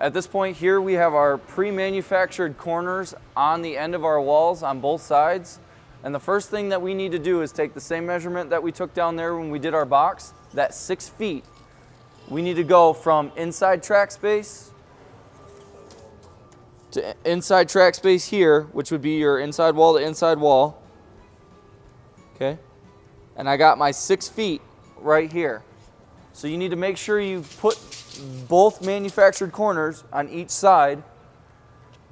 At this point here, we have our pre-manufactured corners on the end of our walls on both sides. And the first thing that we need to do is take the same measurement that we took down there when we did our box, that 6 feet. We need to go from inside track space to inside track space here, which would be your inside wall to inside wall. Okay? And I got my 6 feet right here. So you need to make sure you put both manufactured corners on each side,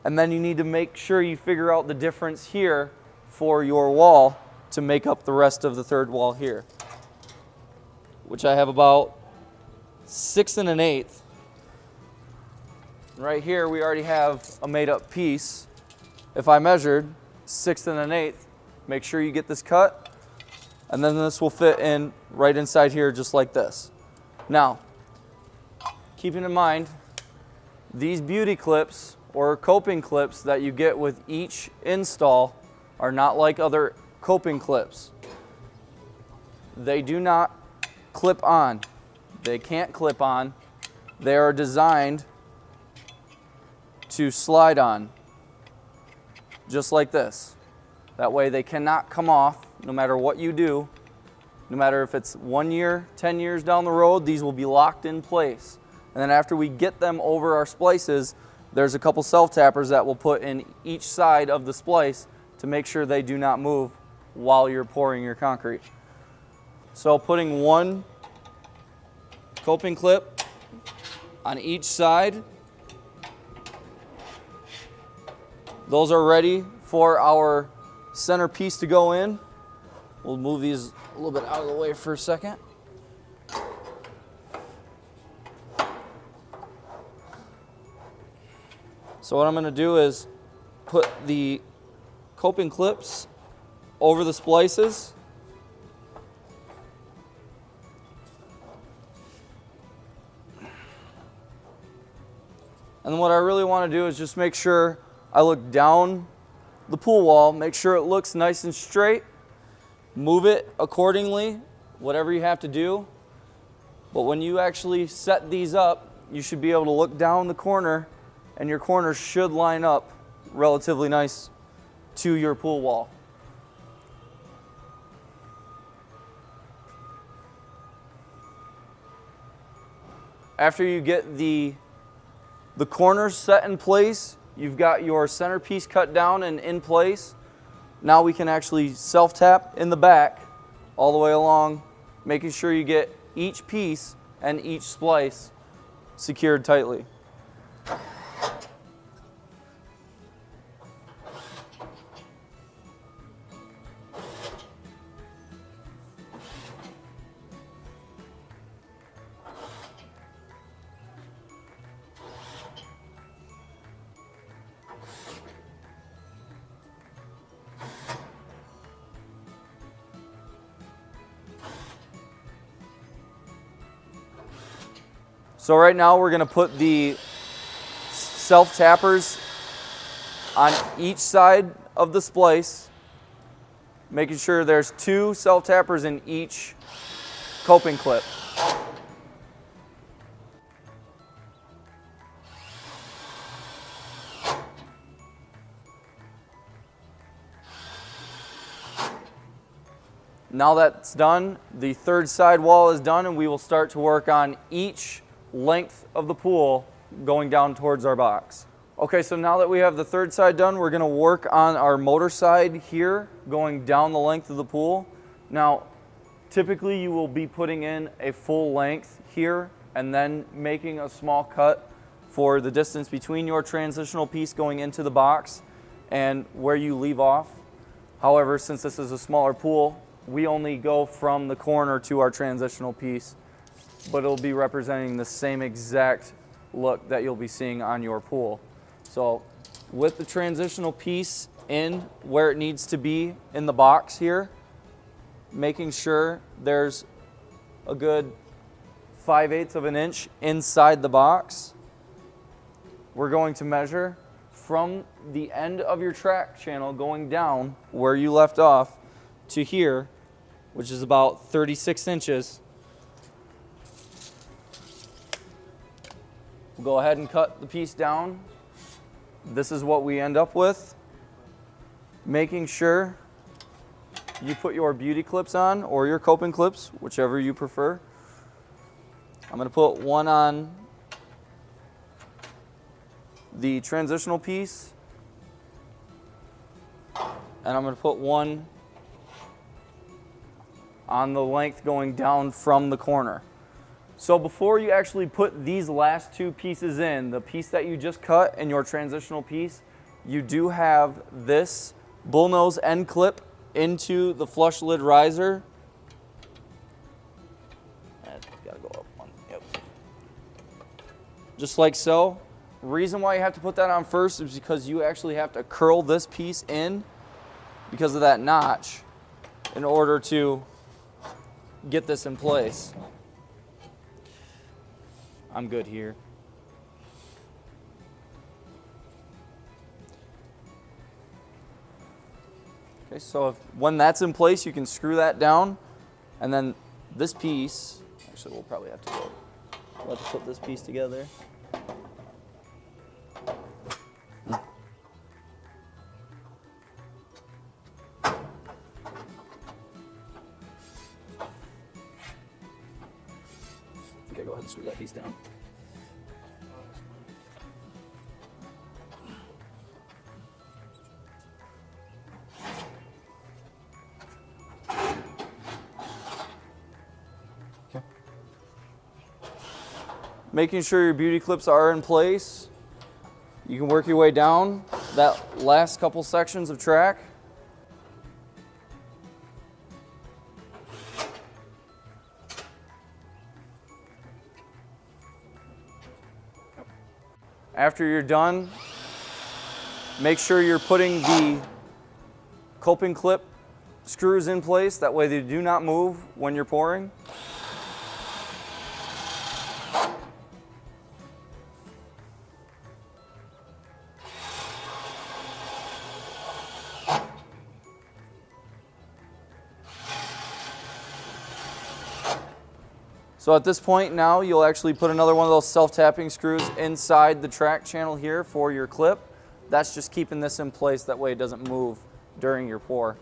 and then you need to make sure you figure out the difference here for your wall to make up the rest of the third wall here, which I have about 6 1/8. Right here we already have a made up piece. If I measured 6 1/8, make sure you get this cut, and then this will fit in right inside here just like this. Now, keeping in mind, these beauty clips or coping clips that you get with each install are not like other coping clips. They do not clip on. They can't clip on. They are designed to slide on, just like this. That way they cannot come off no matter what you do. No matter if it's 1 year, 10 years down the road, these will be locked in place. And then after we get them over our splices, there's a couple self-tappers that we'll put in each side of the splice to make sure they do not move while you're pouring your concrete. So putting one coping clip on each side. Those are ready for our centerpiece to go in. We'll move these a little bit out of the way for a second. So what I'm going to do is put the coping clips over the splices. And what I really want to do is just make sure I look down the pool wall, make sure it looks nice and straight, move it accordingly, whatever you have to do. But when you actually set these up, you should be able to look down the corner, and your corners should line up relatively nice to your pool wall. After you get the corners set in place, you've got your centerpiece cut down and in place. Now we can actually self-tap in the back all the way along, making sure you get each piece and each splice secured tightly. So right now we're going to put the self-tappers on each side of the splice, making sure there's 2 self-tappers in each coping clip. Now that's done, the third side wall is done, and we will start to work on each length of the pool going down towards our box. Okay, so now that we have the third side done, we're going to work on our motor side here going down the length of the pool. Now, typically you will be putting in a full length here and then making a small cut for the distance between your transitional piece going into the box and where you leave off. However, since this is a smaller pool, we only go from the corner to our transitional piece, but it'll be representing the same exact look that you'll be seeing on your pool. So with the transitional piece in where it needs to be in the box here, making sure there's a good 5/8 of an inch inside the box, we're going to measure from the end of your track channel going down where you left off to here, which is about 36 inches. We'll go ahead and cut the piece down. This is what we end up with. Making sure you put your beauty clips on, or your coping clips, whichever you prefer. I'm going to put one on the transitional piece, and I'm going to put one on the length going down from the corner. So before you actually put these last two pieces in, the piece that you just cut and your transitional piece, you do have this bullnose end clip into the flush lid riser. That's got to go up one. Yep. Just like so. Reason why you have to put that on first is because you actually have to curl this piece in because of that notch in order to get this in place. I'm good here. Okay, so when that's in place, you can screw that down, and then this piece, actually we'll probably have to put this piece together. Okay, go ahead and screw that piece down. Okay. Making sure your beauty clips are in place. You can work your way down that last couple sections of track. After you're done, make sure you're putting the coping clip screws in place. That way they do not move when you're pouring. So at this point now, you'll actually put another one of those self-tapping screws inside the track channel here for your clip. That's just keeping this in place, that way it doesn't move during your pour.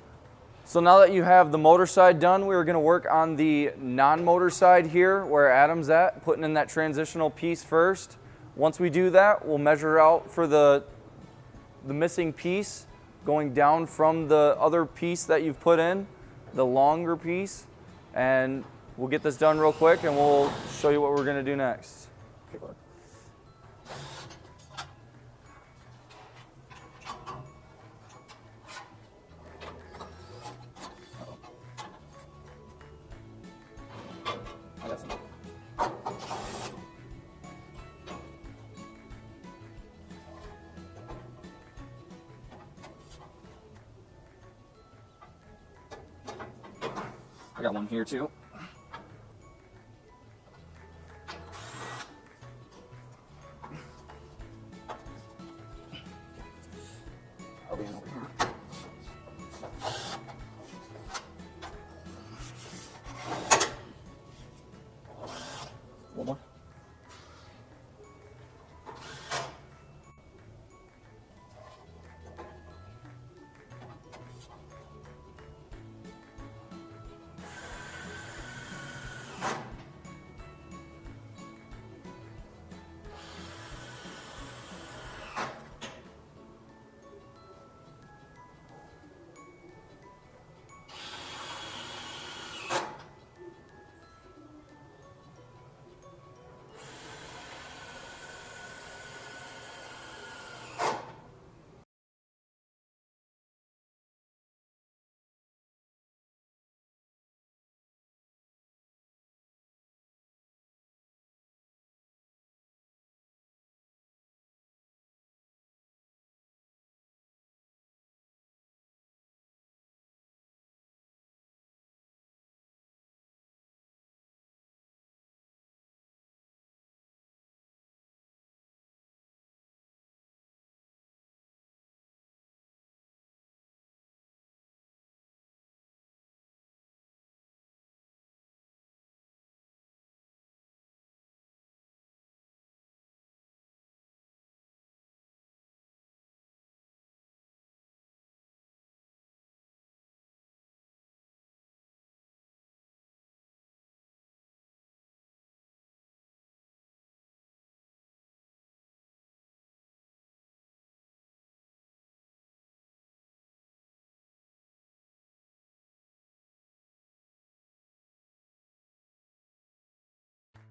So now that you have the motor side done, we're going to work on the non-motor side here where Adam's at, putting in that transitional piece first. Once we do that, we'll measure out for the missing piece going down from the other piece that you've put in, the longer piece, and we'll get this done real quick and we'll show you what we're going to do next. Okay, go ahead. I got some. I got one here too. I'll be in over here.